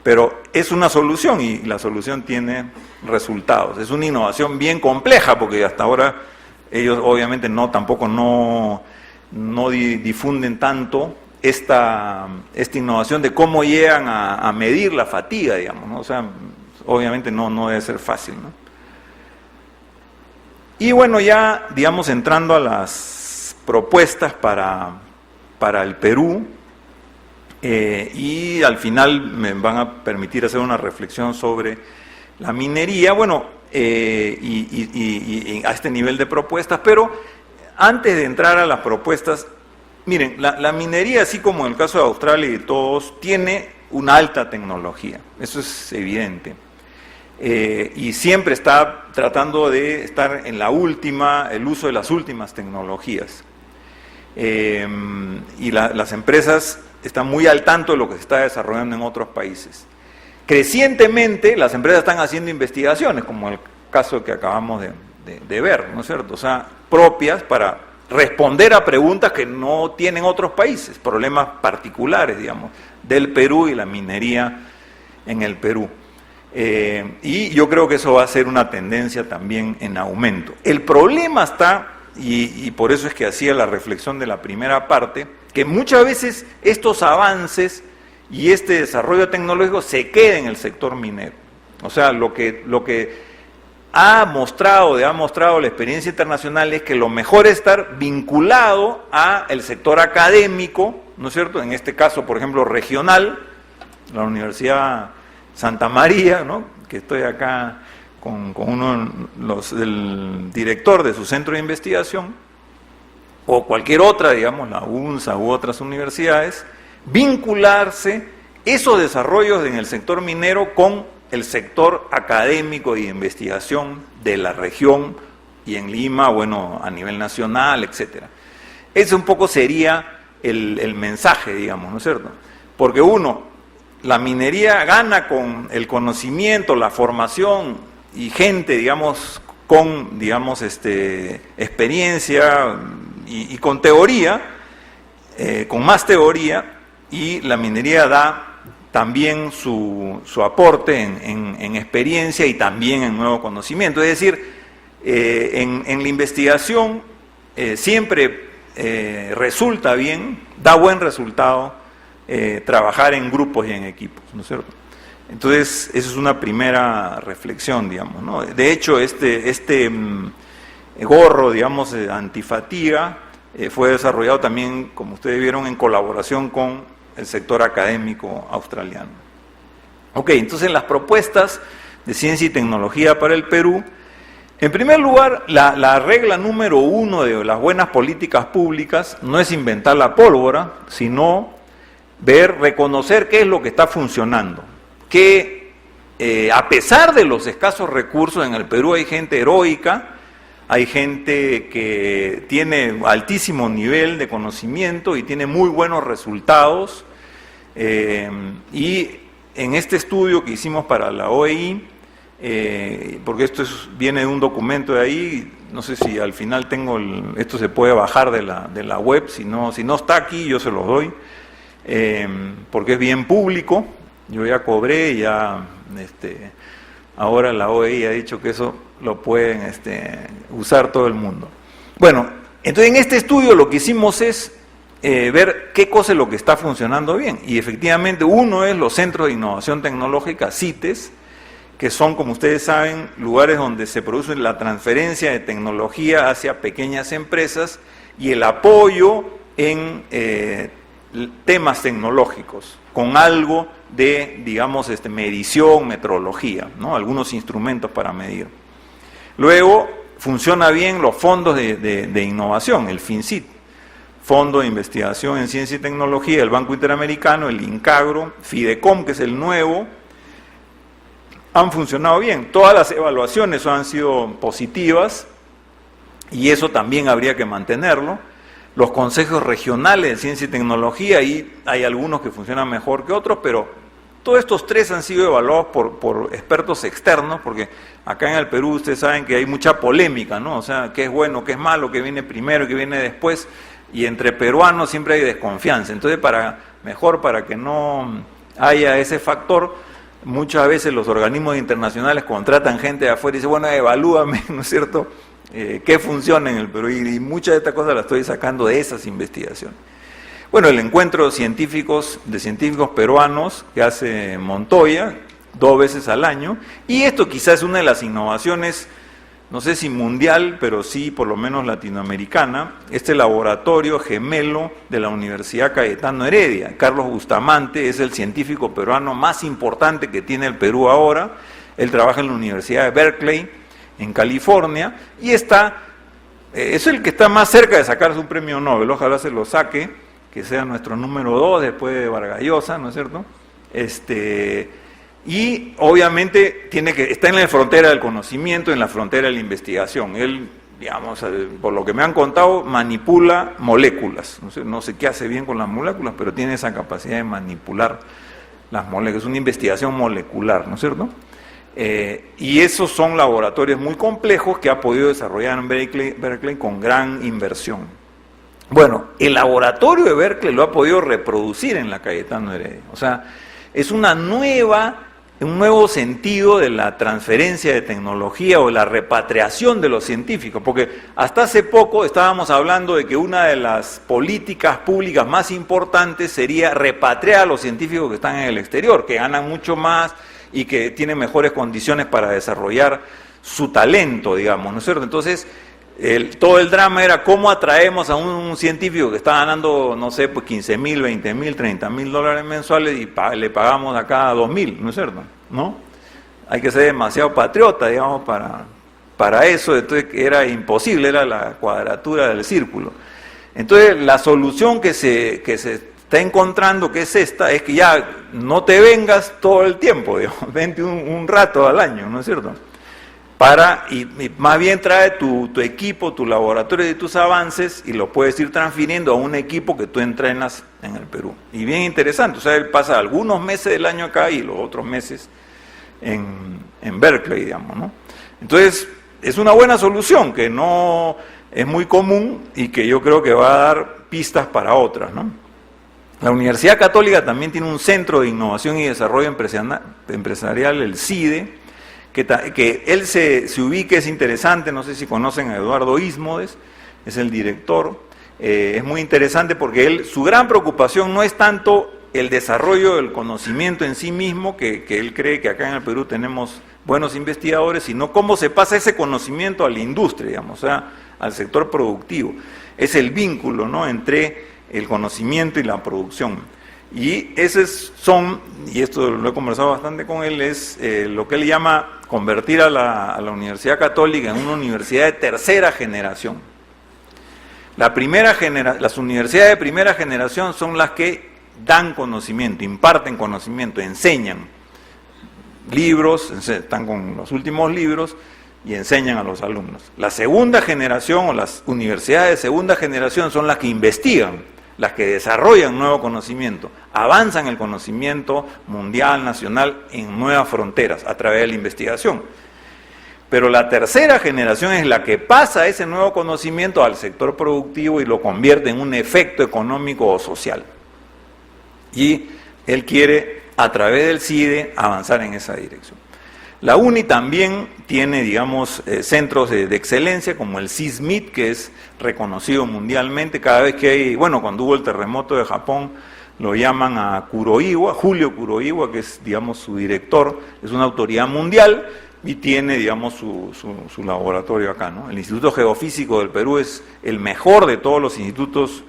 Pero es una solución y la solución tiene resultados. Es una innovación bien compleja porque hasta ahora ellos obviamente tampoco difunden tanto esta innovación de cómo llegan a medir la fatiga, digamos, ¿no? O sea, obviamente no debe ser fácil, ¿no? Y bueno, ya, digamos, entrando a las propuestas para el Perú, y al final me van a permitir hacer una reflexión sobre la minería, bueno, y a este nivel de propuestas, pero antes de entrar a las propuestas, miren, la minería, así como en el caso de Australia y de todos, tiene una alta tecnología, eso es evidente. Y siempre está tratando de estar en el uso de las últimas tecnologías. Y las empresas están muy al tanto de lo que se está desarrollando en otros países. Crecientemente, las empresas están haciendo investigaciones, como el caso que acabamos de ver, ¿no es cierto? O sea, propias para responder a preguntas que no tienen otros países, problemas particulares, digamos, del Perú y la minería en el Perú. Y yo creo que eso va a ser una tendencia también en aumento. El problema está, y por eso es que hacía la reflexión de la primera parte, que muchas veces estos avances y este desarrollo tecnológico se queda en el sector minero. O sea, lo que ha mostrado la experiencia internacional es que lo mejor es estar vinculado al sector académico, ¿no es cierto? En este caso, por ejemplo, regional, la Universidad Santa María, ¿no? Que estoy acá con el director de su centro de investigación, o cualquier otra, digamos, la UNSA u otras universidades, vincularse esos desarrollos en el sector minero con el sector académico y de investigación de la región y en Lima, bueno, a nivel nacional, etcétera. Ese un poco sería el mensaje, digamos, ¿no es cierto? Porque la minería gana con el conocimiento, la formación y gente, digamos, con, digamos, experiencia y con teoría, con más teoría, y la minería da también su aporte en experiencia y también en nuevo conocimiento. Es decir, en la investigación siempre resulta bien, da buen resultado trabajar en grupos y en equipos, ¿no es cierto? Entonces, esa es una primera reflexión, digamos, ¿no? De hecho, este gorro, digamos, antifatiga, fue desarrollado también, como ustedes vieron, en colaboración con el sector académico australiano. Ok, entonces las propuestas de ciencia y tecnología para el Perú, en primer lugar, la regla número 1 de las buenas políticas públicas no es inventar la pólvora, sino reconocer qué es lo que está funcionando, que a pesar de los escasos recursos en el Perú hay gente heroica, hay gente que tiene altísimo nivel de conocimiento y tiene muy buenos resultados, y en este estudio que hicimos para la OEI, porque esto viene de un documento de ahí, no sé si al final esto se puede bajar de la web, si no está aquí yo se los doy, porque es bien público, yo ya cobré, ahora la OEI ha dicho que eso lo pueden usar todo el mundo. Bueno, entonces en este estudio lo que hicimos es ver qué cosa es lo que está funcionando bien, y efectivamente uno es los Centros de Innovación Tecnológica, CITES, que son, como ustedes saben, lugares donde se produce la transferencia de tecnología hacia pequeñas empresas y el apoyo en temas tecnológicos, con algo de, digamos, medición, metrología, ¿no? Algunos instrumentos para medir. Luego, funciona bien los fondos de innovación, el FINCIT, Fondo de Investigación en Ciencia y Tecnología, el Banco Interamericano, el INCAGRO, FIDECOM, que es el nuevo, han funcionado bien. Todas las evaluaciones han sido positivas y eso también habría que mantenerlo. Los consejos regionales de ciencia y tecnología, ahí hay algunos que funcionan mejor que otros, pero todos estos tres han sido evaluados por expertos externos, porque acá en el Perú ustedes saben que hay mucha polémica, ¿no? O sea, qué es bueno, qué es malo, qué viene primero, qué viene después, y entre peruanos siempre hay desconfianza. Entonces, para que no haya ese factor, muchas veces los organismos internacionales contratan gente de afuera y dicen, bueno, evalúame, ¿no es cierto?, qué funciona en el Perú, y muchas de estas cosas las estoy sacando de esas investigaciones. Bueno, el encuentro de científicos peruanos que hace Montoya 2 veces al año, y esto quizás es una de las innovaciones, no sé si mundial, pero sí por lo menos latinoamericana, este laboratorio gemelo de la Universidad Cayetano Heredia. Carlos Bustamante es el científico peruano más importante que tiene el Perú ahora. Él trabaja en la Universidad de Berkeley, en California, y es el que está más cerca de sacarse un premio Nobel. Ojalá se lo saque, que sea nuestro número 2 después de Vargas Llosa, ¿no es cierto? Y obviamente está en la frontera del conocimiento, en la frontera de la investigación. Él, digamos, por lo que me han contado, manipula moléculas. No sé qué hace bien con las moléculas, pero tiene esa capacidad de manipular las moléculas. Es una investigación molecular, ¿no es cierto? Y esos son laboratorios muy complejos que ha podido desarrollar en Berkeley con gran inversión. Bueno, el laboratorio de Berkeley lo ha podido reproducir en la Cayetano Heredia. O sea, es un nuevo sentido de la transferencia de tecnología o la repatriación de los científicos, porque hasta hace poco estábamos hablando de que una de las políticas públicas más importantes sería repatriar a los científicos que están en el exterior, que ganan mucho más y que tienen mejores condiciones para desarrollar su talento, digamos, ¿no es cierto? Entonces, todo el drama era cómo atraemos a un científico que está ganando, no sé, pues 15.000, 20.000, 30.000 dólares mensuales y le pagamos acá 2.000, ¿no es cierto? ¿No? Hay que ser demasiado patriota, digamos, para eso. Entonces era imposible, era la cuadratura del círculo. Entonces la solución que se está encontrando, que es esta, es que ya no te vengas todo el tiempo, digamos, vente un rato al año, ¿no es cierto? Y más bien trae tu equipo, tu laboratorio y tus avances y lo puedes ir transfiriendo a un equipo que tú entrenas en el Perú. Y bien interesante, o sea, él pasa algunos meses del año acá y los otros meses en Berkeley, digamos, ¿no? Entonces, es una buena solución que no es muy común y que yo creo que va a dar pistas para otras, ¿no? La Universidad Católica también tiene un centro de innovación y desarrollo empresarial, el CIDE, que él se ubique, es interesante, no sé si conocen a Eduardo Ismodes, es el director, es muy interesante porque su gran preocupación no es tanto el desarrollo del conocimiento en sí mismo, que él cree que acá en el Perú tenemos buenos investigadores, sino cómo se pasa ese conocimiento a la industria, digamos, o sea, al sector productivo. Es el vínculo, ¿no?, entre el conocimiento y la producción. Y y esto lo he conversado bastante con él, es lo que él llama convertir a la Universidad Católica en una universidad de tercera generación. Las universidades de primera generación son las que dan conocimiento, imparten conocimiento, enseñan libros, están con los últimos libros y enseñan a los alumnos. La segunda generación o las universidades de segunda generación son las que investigan, las que desarrollan nuevo conocimiento, avanzan el conocimiento mundial, nacional, en nuevas fronteras a través de la investigación. Pero la tercera generación es la que pasa ese nuevo conocimiento al sector productivo y lo convierte en un efecto económico o social. Y él quiere, a través del CIDE, avanzar en esa dirección. La UNI también tiene, digamos, centros de excelencia, como el CISMIT, que es reconocido mundialmente. Cada vez que hay, cuando hubo el terremoto de Japón, lo llaman a Kuroiwa, Julio Kuroiwa, que es, digamos, su director, es una autoridad mundial y tiene, digamos, su laboratorio acá, ¿no? El Instituto Geofísico del Perú es el mejor de todos los institutos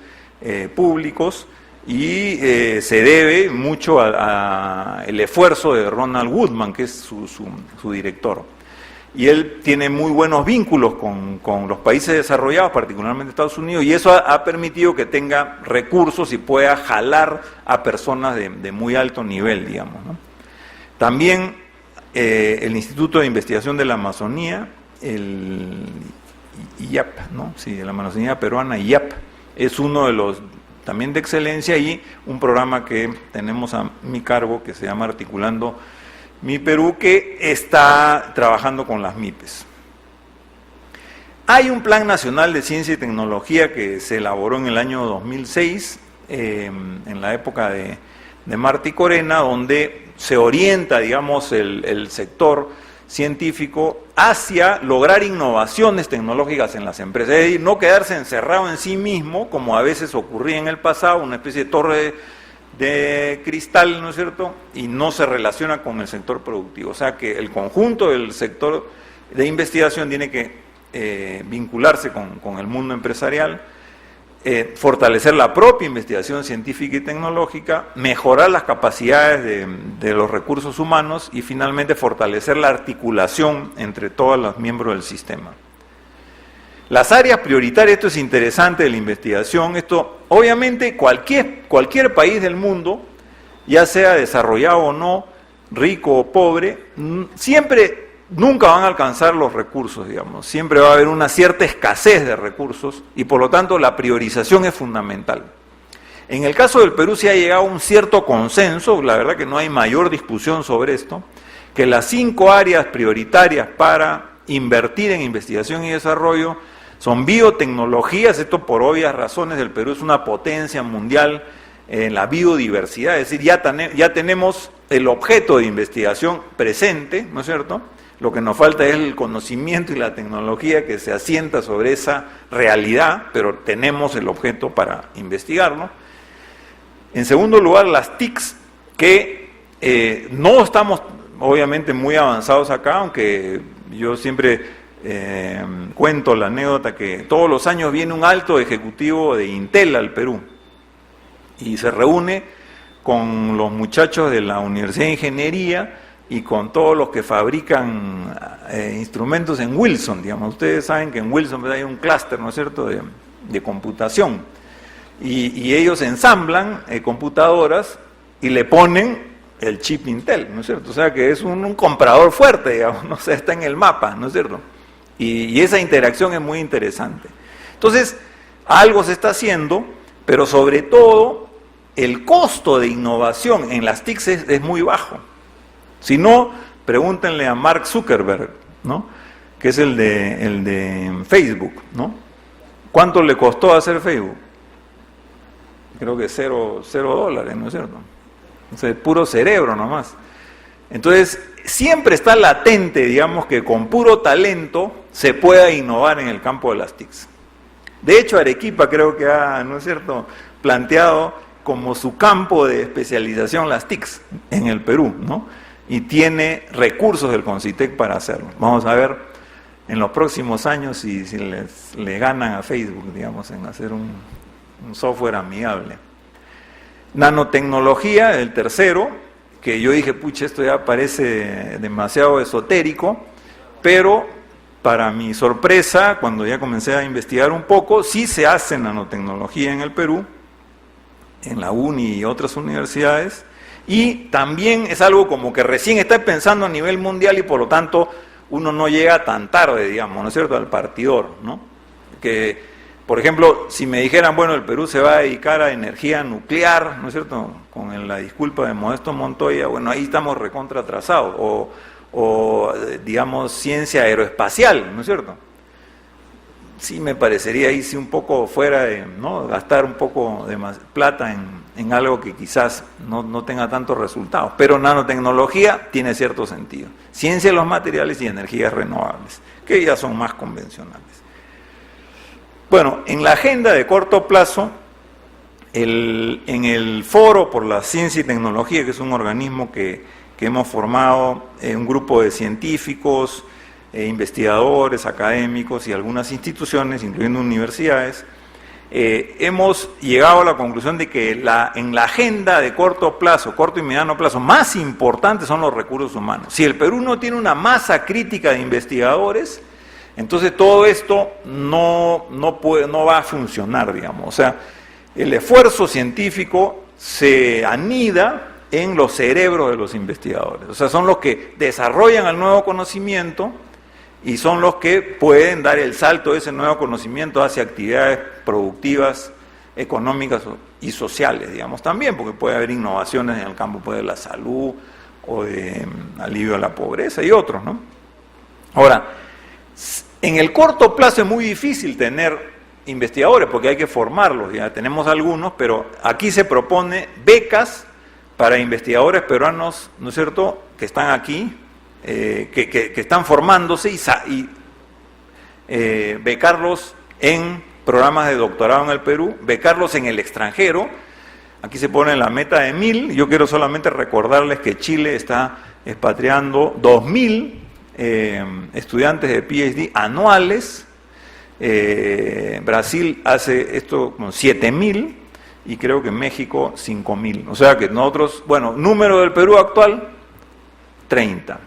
públicos, y se debe mucho al esfuerzo de Ronald Woodman, que es su director. Y él tiene muy buenos vínculos con los países desarrollados, particularmente Estados Unidos, y eso ha permitido que tenga recursos y pueda jalar a personas de muy alto nivel, digamos, ¿no? También el Instituto de Investigación de la Amazonía, el IAP, ¿no? Sí, de la Amazonía peruana, IAP, es uno de los también de excelencia, y un programa que tenemos a mi cargo que se llama Articulando Mi Perú, que está trabajando con las MIPES. Hay un Plan Nacional de Ciencia y Tecnología que se elaboró en el año 2006, en la época de Martí Corena, donde se orienta, digamos, el sector científico hacia lograr innovaciones tecnológicas en las empresas, es decir, no quedarse encerrado en sí mismo, como a veces ocurría en el pasado, una especie de torre de cristal, ¿no es cierto?, y no se relaciona con el sector productivo. O sea que el conjunto del sector de investigación tiene que vincularse con el mundo empresarial, fortalecer la propia investigación científica y tecnológica, mejorar las capacidades de los recursos humanos y finalmente fortalecer la articulación entre todos los miembros del sistema. Las áreas prioritarias, esto es interesante de la investigación, esto obviamente cualquier país del mundo, ya sea desarrollado o no, rico o pobre, nunca van a alcanzar los recursos, digamos. Siempre va a haber una cierta escasez de recursos y por lo tanto la priorización es fundamental. En el caso del Perú se ha llegado a un cierto consenso, la verdad que no hay mayor discusión sobre esto, que las 5 áreas prioritarias para invertir en investigación y desarrollo son biotecnologías, esto por obvias razones, el Perú es una potencia mundial en la biodiversidad, es decir, ya tenemos el objeto de investigación presente, ¿no es cierto?, lo que nos falta es el conocimiento y la tecnología que se asienta sobre esa realidad, pero tenemos el objeto para investigarlo. En segundo lugar, las TICs, que no estamos obviamente muy avanzados acá, aunque yo siempre cuento la anécdota que todos los años viene un alto ejecutivo de Intel al Perú y se reúne con los muchachos de la Universidad de Ingeniería y con todos los que fabrican instrumentos en Wilson, digamos. Ustedes saben que en Wilson hay un clúster, ¿no es cierto?, de computación. Y ellos ensamblan computadoras y le ponen el chip Intel, ¿no es cierto? O sea que es un comprador fuerte, digamos, no sé, está en el mapa, ¿no es cierto? Y esa interacción es muy interesante. Entonces, algo se está haciendo, pero sobre todo, el costo de innovación en las TICs es muy bajo. Si no, pregúntenle a Mark Zuckerberg, ¿no?, que es el de Facebook, ¿no? ¿Cuánto le costó hacer Facebook? Creo que $0, ¿no es cierto? Entonces, puro cerebro nomás. Entonces, siempre está latente, digamos, que con puro talento se pueda innovar en el campo de las TICs. De hecho, Arequipa creo que ha, ¿no es cierto?, planteado como su campo de especialización las TICs en el Perú, ¿no?, y tiene recursos del CONCITEC para hacerlo. Vamos a ver en los próximos años si le ganan a Facebook, digamos, en hacer un software amigable. Nanotecnología, el tercero, que yo dije, pucha, esto ya parece demasiado esotérico, pero para mi sorpresa, cuando ya comencé a investigar un poco, sí se hace nanotecnología en el Perú, en la UNI y otras universidades, y también es algo como que recién está pensando a nivel mundial y por lo tanto uno no llega tan tarde, digamos, ¿no es cierto?, al partidor, ¿no? Que, por ejemplo, si me dijeran, bueno, el Perú se va a dedicar a energía nuclear, ¿no es cierto?, con la disculpa de Modesto Montoya, bueno, ahí estamos recontra atrasados, o digamos, ciencia aeroespacial, ¿no es cierto? Sí me parecería ahí sí un poco fuera de, ¿no?, gastar un poco de más plata en algo que quizás no tenga tantos resultados, pero nanotecnología tiene cierto sentido. Ciencia de los materiales y energías renovables, que ya son más convencionales. Bueno, en la agenda de corto plazo, en el Foro por la Ciencia y Tecnología, que es un organismo que hemos formado, un grupo de científicos, investigadores, académicos y algunas instituciones, incluyendo universidades, hemos llegado a la conclusión de que en la agenda de corto plazo, corto y mediano plazo, más importantes son los recursos humanos. Si el Perú no tiene una masa crítica de investigadores, entonces todo esto no va a funcionar, digamos. O sea, el esfuerzo científico se anida en los cerebros de los investigadores. O sea, son los que desarrollan el nuevo conocimiento y son los que pueden dar el salto de ese nuevo conocimiento hacia actividades productivas, económicas y sociales, digamos, también, porque puede haber innovaciones en el campo de la salud o de alivio a la pobreza y otros, ¿no? Ahora, en el corto plazo es muy difícil tener investigadores porque hay que formarlos, ya tenemos algunos, pero aquí se propone becas para investigadores peruanos, ¿no es cierto?, que están aquí, que están formándose y becarlos en programas de doctorado en el Perú, becarlos en el extranjero. Aquí se pone la meta de 1000. Yo quiero solamente recordarles que Chile está expatriando 2000 estudiantes de PhD anuales. Brasil hace esto con 7000 y creo que México 5000. O sea que nosotros, bueno, número del Perú actual, 30.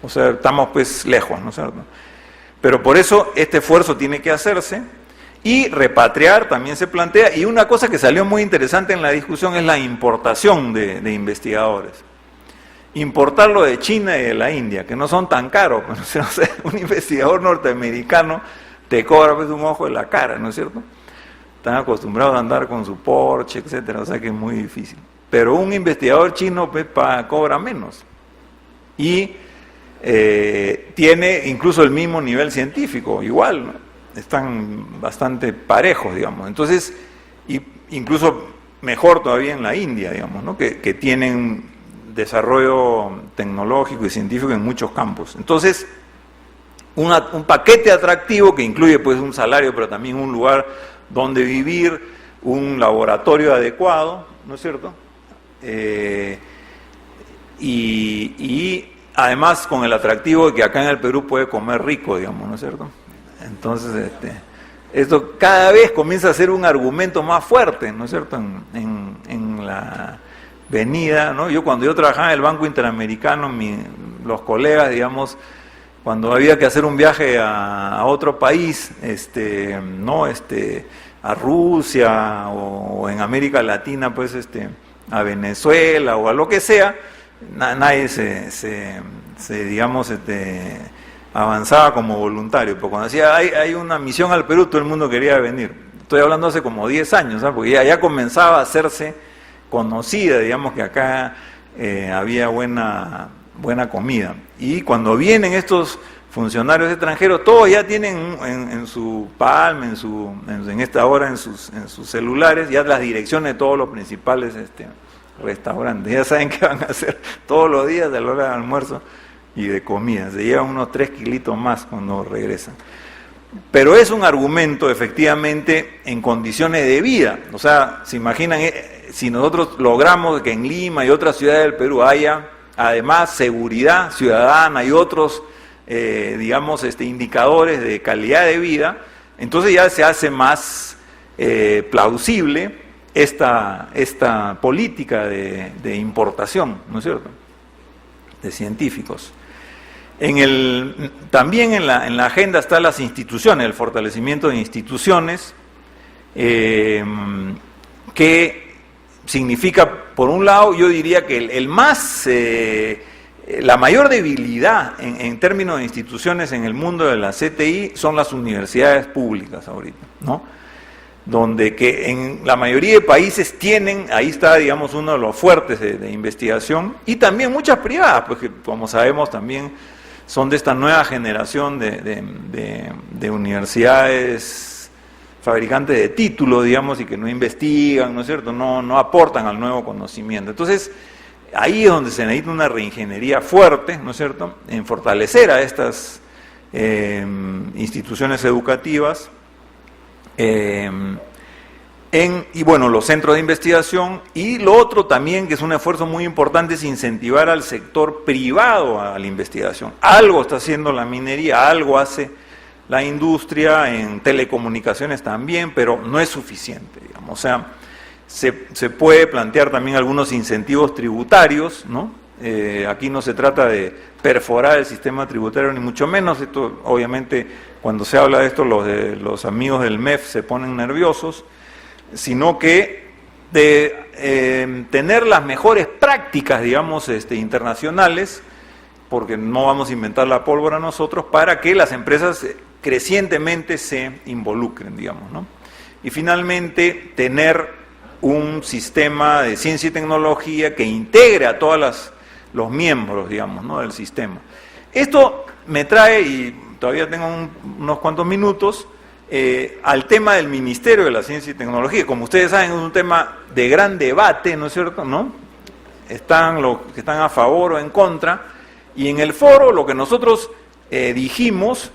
O sea, estamos pues lejos, ¿no es cierto? Pero por eso este esfuerzo tiene que hacerse. Y repatriar también se plantea, y una cosa que salió muy interesante en la discusión es la importación de investigadores. Importarlo de China y de la India, que no son tan caros, pero, o sea, un investigador norteamericano te cobra pues un ojo de la cara, ¿no es cierto? Están acostumbrados a andar con su Porsche, etcétera, o sea que es muy difícil. Pero un investigador chino pues, cobra menos. Y tiene incluso el mismo nivel científico, igual, ¿no? Están bastante parejos, digamos. Entonces, incluso mejor todavía en la India, digamos, ¿no? que tienen desarrollo tecnológico y científico en muchos campos. Entonces, un paquete atractivo que incluye pues un salario, pero también un lugar donde vivir, un laboratorio adecuado, ¿no es cierto? Y además con el atractivo de que acá en el Perú puede comer rico, digamos, ¿no es cierto? Entonces, esto cada vez comienza a ser un argumento más fuerte, ¿no es cierto?, en la venida, ¿no? Cuando yo trabajaba en el Banco Interamericano, los colegas, digamos, cuando había que hacer un viaje a otro país, ¿no? A Rusia o en América Latina, pues, a Venezuela o a lo que sea, nadie digamos, avanzaba como voluntario, porque cuando decía hay una misión al Perú, todo el mundo quería venir. Estoy hablando hace como 10 años, ¿sabes? Porque ya comenzaba a hacerse conocida, digamos que acá había buena comida. Y cuando vienen estos funcionarios extranjeros, todos ya tienen en su Palm, en esta hora en sus celulares, ya las direcciones de todos los principales restaurantes. Ya saben qué van a hacer todos los días a la hora del almuerzo y de comida. Se llevan unos 3 kilitos más cuando regresan. Pero es un argumento, efectivamente, en condiciones de vida. O sea, se imaginan, si nosotros logramos que en Lima y otras ciudades del Perú haya, además, seguridad ciudadana y otros, digamos, indicadores de calidad de vida, entonces ya se hace más plausible esta política de importación, ¿no es cierto?, de científicos. También en la agenda están las instituciones, el fortalecimiento de instituciones, que significa, por un lado, yo diría que la mayor debilidad en términos de instituciones en el mundo de la CTI son las universidades públicas ahorita, ¿no? Donde que en la mayoría de países tienen, ahí está, digamos, uno de los fuertes de investigación, y también muchas privadas, pues que como sabemos también son de esta nueva generación de universidades fabricantes de títulos, digamos, y que no investigan, ¿no es cierto?, no aportan al nuevo conocimiento. Entonces, ahí es donde se necesita una reingeniería fuerte, ¿no es cierto?, en fortalecer a estas instituciones educativas, y bueno, los centros de investigación. Y lo otro también, que es un esfuerzo muy importante, es incentivar al sector privado a la investigación. Algo está haciendo la minería, algo hace la industria, en telecomunicaciones también, pero no es suficiente, digamos. O sea, se puede plantear también algunos incentivos tributarios, ¿no? Aquí no se trata de perforar el sistema tributario, ni mucho menos. Esto, obviamente, cuando se habla de esto, los amigos del MEF se ponen nerviosos, sino que de tener las mejores prácticas, digamos, internacionales, porque no vamos a inventar la pólvora nosotros, para que las empresas crecientemente se involucren, digamos, ¿no? Y finalmente, tener un sistema de ciencia y tecnología que integre a todos los miembros, digamos, ¿no?, del sistema. Esto me trae, y todavía tengo unos cuantos minutos, al tema del Ministerio de la Ciencia y Tecnología. Como ustedes saben, es un tema de gran debate, ¿no es cierto?, ¿no? están los que están a favor o en contra, y en el foro lo que nosotros dijimos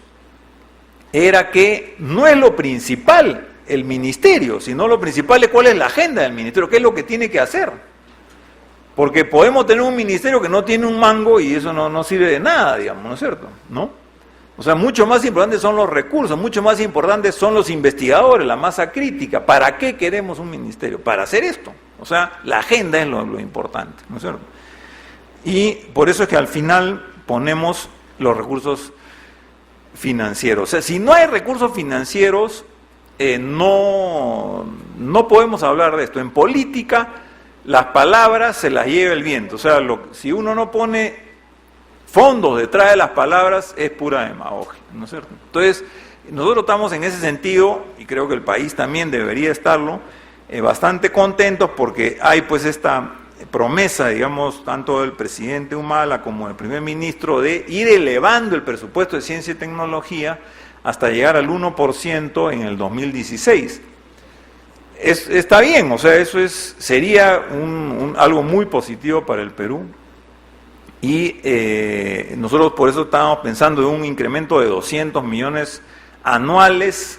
era que no es lo principal el ministerio, sino lo principal es cuál es la agenda del ministerio, qué es lo que tiene que hacer. Porque podemos tener un ministerio que no tiene un mango y eso no sirve de nada, digamos, ¿no es cierto? ¿No? O sea, mucho más importantes son los recursos, mucho más importantes son los investigadores, la masa crítica. ¿Para qué queremos un ministerio? Para hacer esto. O sea, la agenda es lo importante, ¿no es cierto? Y por eso es que al final ponemos los recursos financieros. O sea, si no hay recursos financieros, no podemos hablar de esto. En política, las palabras se las lleva el viento. O sea, si uno no pone fondos detrás de las palabras, es pura demagogia, ¿no es cierto? Entonces, nosotros estamos en ese sentido, y creo que el país también debería estarlo, bastante contentos porque hay pues esta promesa, digamos, tanto del presidente Humala como del primer ministro, de ir elevando el presupuesto de ciencia y tecnología hasta llegar al 1% en el 2016. Está bien, o sea, eso sería algo muy positivo para el Perú. Y nosotros por eso estábamos pensando en un incremento de 200 millones anuales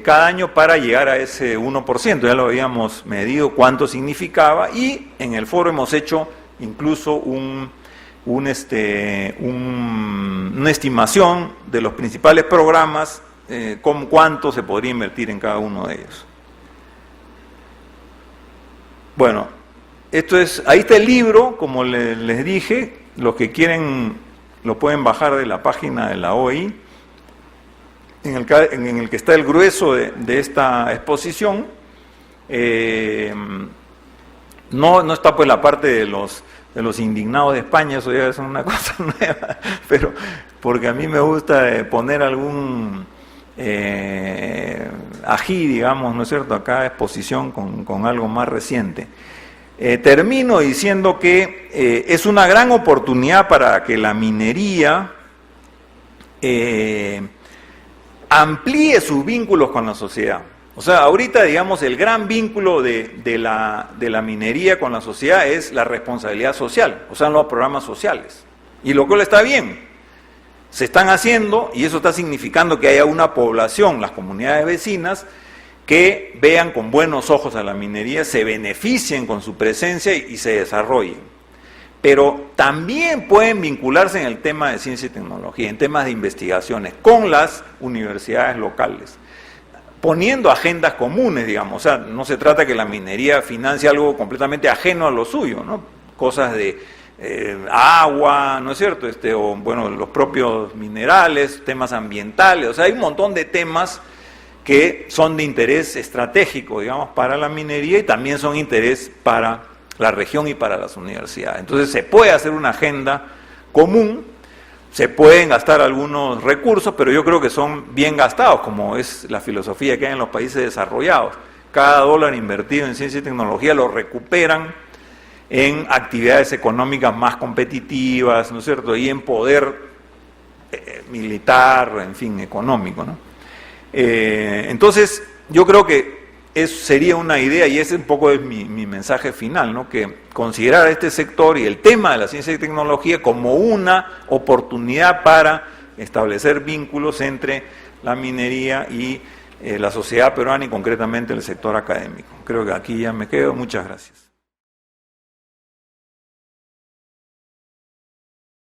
cada año para llegar a ese 1%. Ya lo habíamos medido cuánto significaba y en el foro hemos hecho incluso una estimación de los principales programas, con cuánto se podría invertir en cada uno de ellos. Bueno, ahí está el libro, como les dije. Los que quieren lo pueden bajar de la página de la OI, en el que está el grueso de esta exposición. No está pues la parte de los indignados de España, eso ya es una cosa nueva, pero porque a mí me gusta poner algún ají, digamos, ¿no es cierto?, acá exposición con algo más reciente. Termino diciendo que es una gran oportunidad para que la minería amplíe sus vínculos con la sociedad. O sea, ahorita, digamos, el gran vínculo de la minería con la sociedad es la responsabilidad social, o sea, los programas sociales. Y lo cual está bien, se están haciendo y eso está significando que haya una población, las comunidades vecinas, que vean con buenos ojos a la minería, se beneficien con su presencia y se desarrollen. Pero también pueden vincularse en el tema de ciencia y tecnología, en temas de investigaciones, con las universidades locales, poniendo agendas comunes, digamos. O sea, no se trata que la minería financie algo completamente ajeno a lo suyo, ¿no? Cosas de agua, ¿no es cierto? O bueno, los propios minerales, temas ambientales, o sea, hay un montón de temas que son de interés estratégico, digamos, para la minería y también son de interés para la región y para las universidades. Entonces se puede hacer una agenda común, se pueden gastar algunos recursos, pero yo creo que son bien gastados, como es la filosofía que hay en los países desarrollados. Cada dólar invertido en ciencia y tecnología lo recuperan en actividades económicas más competitivas, ¿no es cierto?, y en poder militar, en fin, económico, ¿no? Entonces, yo creo que eso sería una idea y ese un poco es mi mensaje final, ¿no? Que considerar este sector y el tema de la ciencia y tecnología como una oportunidad para establecer vínculos entre la minería y la sociedad peruana y concretamente el sector académico. Creo que aquí ya me quedo. Muchas gracias.